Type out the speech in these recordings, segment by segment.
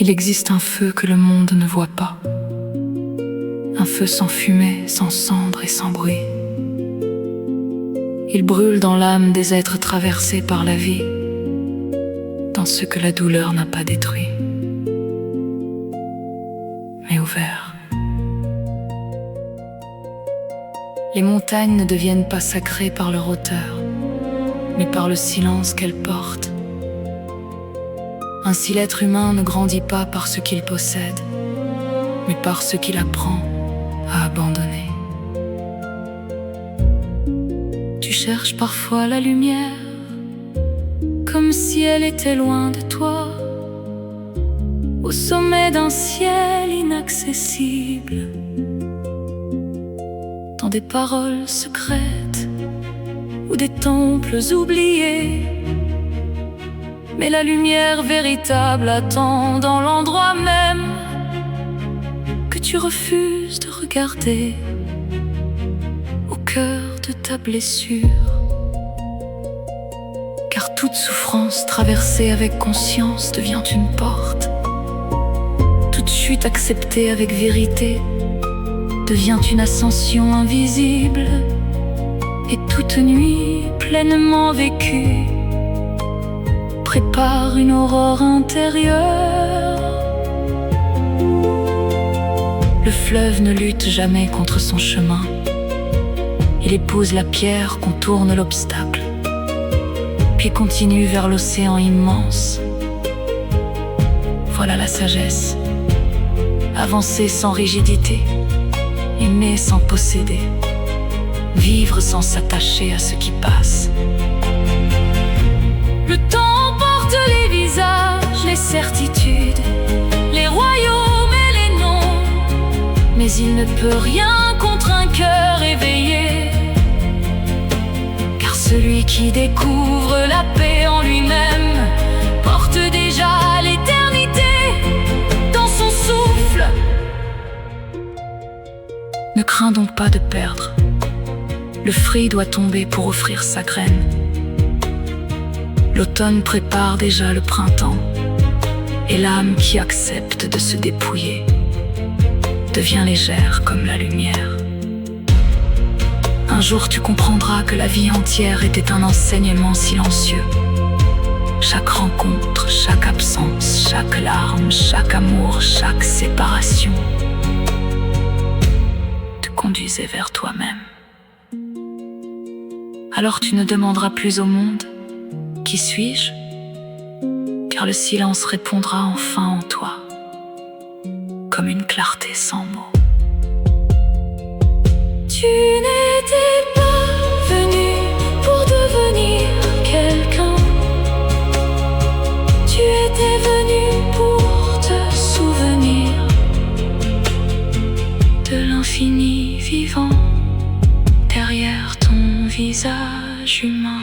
Il existe un feu que le monde ne voit pas, un feu sans fumée, sans cendre et sans bruit. Il brûle dans l'âme des êtres traversés par la vie, dans ce que la douleur n'a pas détruit, mais ouvert. Les montagnes ne deviennent pas sacrées par leur hauteur, mais par le silence qu'elles portent. Ainsi l'être humain ne grandit pas par ce qu'il possède, mais par ce qu'il apprend à abandonner. Tu cherches parfois la lumière, comme si elle était loin de toi, au sommet d'un ciel inaccessible, dans des paroles secrètes ou des temples oubliés. Mais la lumière véritable attend dans l'endroit même que tu refuses de regarder, au cœur de ta blessure. Car toute souffrance traversée avec conscience devient une porte. Toute chute acceptée avec vérité devient une ascension invisible. Et toute nuit pleinement vécue prépare une aurore intérieure. Le fleuve ne lutte jamais contre son chemin. Il épouse la pierre, contourne l'obstacle, puis continue vers l'océan immense. Voilà la sagesse. Avancer sans rigidité, aimer sans posséder, vivre sans s'attacher à ce qui passe. Le temps porte les visages, les certitudes, les royaumes et les noms, mais il ne peut rien contre un cœur éveillé. Car celui qui découvre la paix en lui-même porte déjà l'éternité dans son souffle. Ne crains donc pas de perdre. Le fruit doit tomber pour offrir sa graine. L'automne prépare déjà le printemps, et l'âme qui accepte de se dépouiller devient légère comme la lumière. Un jour tu comprendras que la vie entière était un enseignement silencieux. Chaque rencontre, chaque absence, chaque larme, chaque amour, chaque séparation te conduisait vers toi-même. Alors tu ne demanderas plus au monde « Qui suis-je ?» car le silence répondra enfin en toi, comme une clarté sans mots. Tu n'étais pas venu pour devenir quelqu'un. Tu étais venu pour te souvenir de l'infini vivant derrière ton visage humain.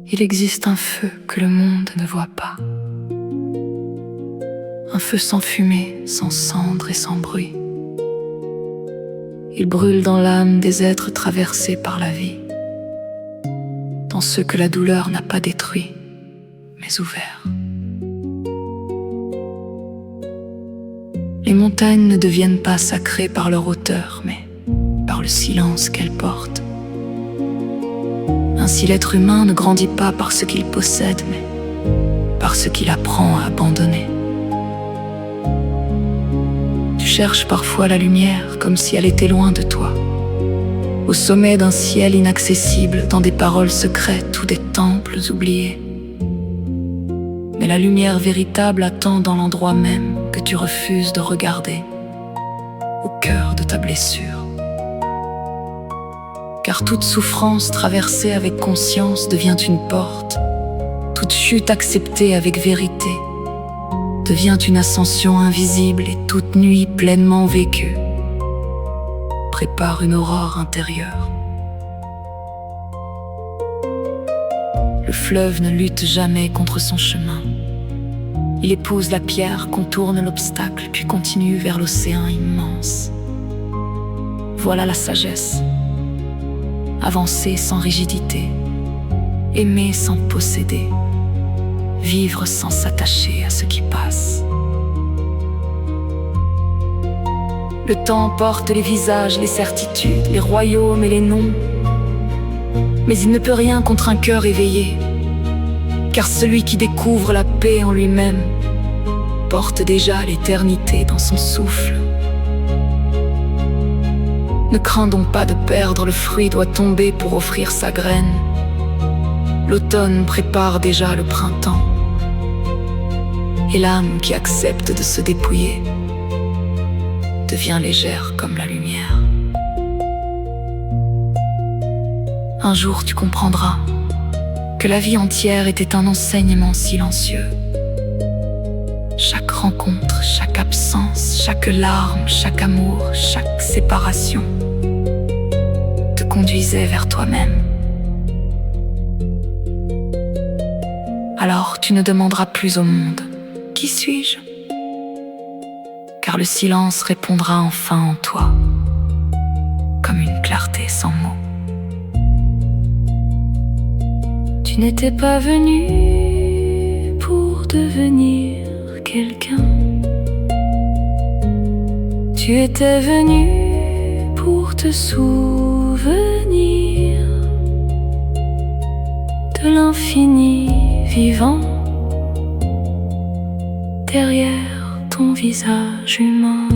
Il existe un feu que le monde ne voit pas. Un feu sans fumée, sans cendre et sans bruit. Il brûle dans l'âme des êtres traversés par la vie, dans ceux que la douleur n'a pas détruits, mais ouverts. Les montagnes ne deviennent pas sacrées par leur hauteur, mais par le silence qu'elles portent. Ainsi l'être humain ne grandit pas par ce qu'il possède, mais par ce qu'il apprend à abandonner. Tu cherches parfois la lumière comme si elle était loin de toi, au sommet d'un ciel inaccessible, dans des paroles secrètes ou des temples oubliés. Mais la lumière véritable attend dans l'endroit même que tu refuses de regarder, au cœur de ta blessure. Car toute souffrance traversée avec conscience devient une porte, toute chute acceptée avec vérité devient une ascension invisible, et toute nuit pleinement vécue prépare une aurore intérieure. Le fleuve ne lutte jamais contre son chemin. Il épouse la pierre, contourne l'obstacle, puis continue vers l'océan immense. Voilà la sagesse. Avancer sans rigidité, aimer sans posséder, vivre sans s'attacher à ce qui passe. Le temps porte les visages, les certitudes, les royaumes et les noms. Mais il ne peut rien contre un cœur éveillé, car celui qui découvre la paix en lui-même porte déjà l'éternité dans son souffle. Ne crains donc pas de perdre, le fruit doit tomber pour offrir sa graine. L'automne prépare déjà le printemps, et l'âme qui accepte de se dépouiller devient légère comme la lumière. Un jour tu comprendras que la vie entière était un enseignement silencieux. Chaque rencontre, chaque absence, chaque larme, chaque amour, chaque séparation te conduisait vers toi-même. Alors tu ne demanderas plus au monde « Qui suis-je ?» car le silence répondra enfin en toi, comme une clarté sans mots. Tu n'étais pas venu pour devenir quelqu'un. Tu étais venu pour te souvenir de l'infini vivant derrière ton visage humain.